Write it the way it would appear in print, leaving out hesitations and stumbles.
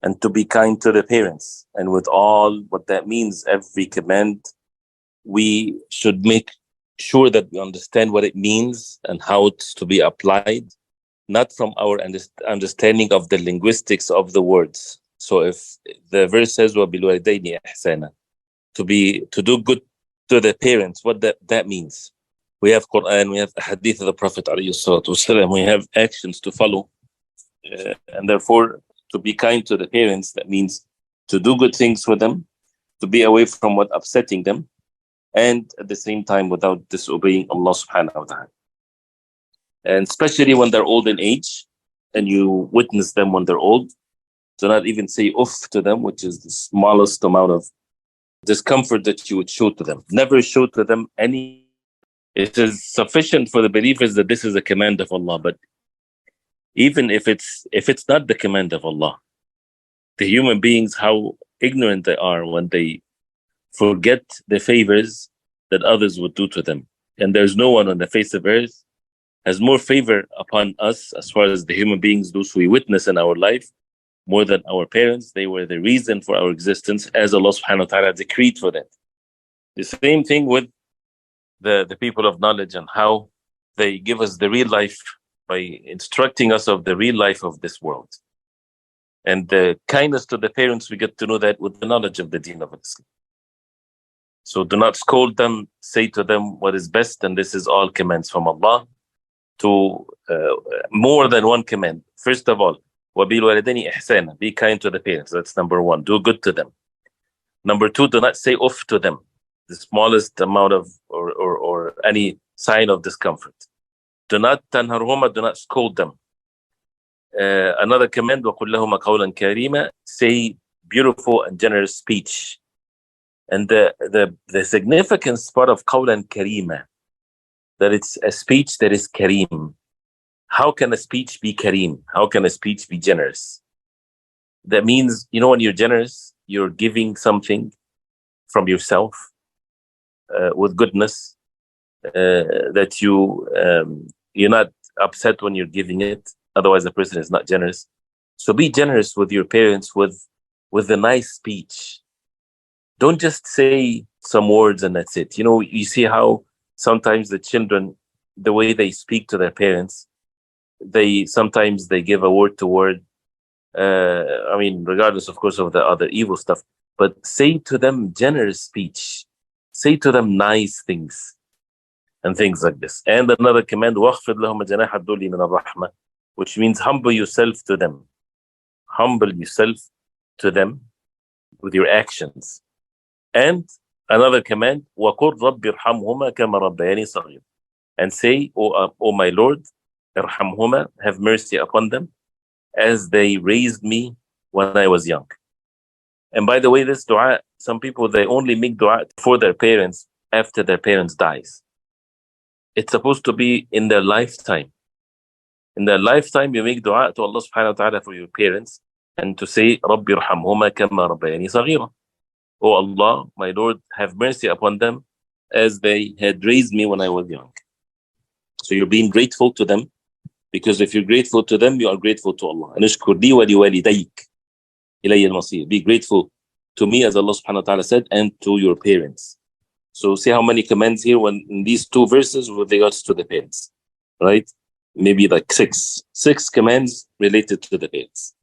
and to be kind to the parents. And with all what that means, every command, we should make sure that we understand what it means and how it's to be applied, not from our understanding of the linguistics of the words. So if the verse says وَبِالْوَالِدَيْنِ إِحْسَانًا, to do good to the parents, what that means. We have Quran, we have hadith of the Prophet ﷺ, we have actions to follow. And therefore, to be kind to the parents, that means to do good things for them, to be away from what upsetting them, and at the same time without disobeying Allah subhanahu wa ta'ala. And especially when they're old in age and you witness them when they're old, do not even say uff to them, which is the smallest amount of discomfort that you would show to them. Never show to them any. It is sufficient for the believers that this is a command of Allah, but even if it's not the command of Allah, the human beings, how ignorant they are when they forget the favors that others would do to them. And there's no one on the face of earth has more favor upon us as far as the human beings, those we witness in our life, more than our parents. They were the reason for our existence, as Allah subhanahu wa ta'ala decreed for that. The same thing with the people of knowledge and how they give us the real life by instructing us of the real life of this world. And the kindness to the parents, we get to know that with the knowledge of the deen of Islam. So do not scold them, say to them what is best, and this is all commands from Allah to more than one command. First of all, وَبِالْوَالِدَيْنِ إِحْسَانًا, be kind to the parents. That's number one. Do good to them. Number two, do not say uff to them, the smallest amount of or any sign of discomfort. Do not tanharhuma, do not scold them. Another command, وَقُلْ لَهُمَا قَوْلًا كَرِيمًا, say beautiful and generous speech. And the significance part of قَوْلًا كَرِيمًا, that it's a speech that is kareem. How can a speech be kareem? How can a speech be generous? That means, when you're generous, you're giving something from yourself with goodness, that you're not upset when you're giving it. Otherwise, the person is not generous. So be generous with your parents with a nice speech. Don't just say some words and that's it. You see how sometimes the children, the way they speak to their parents, sometimes they give a word to word. Regardless, of course, of the other evil stuff. But say to them generous speech. Say to them nice things and things like this. And another command, وَخْفِضْ لَهُمَ جَنَاحَ الذُّلِّ مِنَ الرَّحْمَةِ, which means humble yourself to them. Humble yourself to them with your actions. And another command, وَقُلْ رَبِّ ارْحَمْهُمَا كَمَا رَبَّيَانِي صَغِيرًا, and say, O my Lord, irhamhuma, have mercy upon them, as they raised me when I was young. And by the way, this dua, some people, they only make dua for their parents after their parents dies. It's supposed to be in their lifetime. In their lifetime, you make dua to Allah subhanahu wa ta'ala for your parents and to say, رَبِّ ارْحَمْهُمَا كَمَا رَبَّيَانِي صَغِيرًا. Oh Allah, my Lord, have mercy upon them as they had raised me when I was young. So you're being grateful to them, because if you're grateful to them, you are grateful to Allah. Be grateful to me, as Allah subhanahu wa ta'ala said, and to your parents. So see how many commands here in these two verses with regards to the parents, right? Maybe like six commands related to the parents.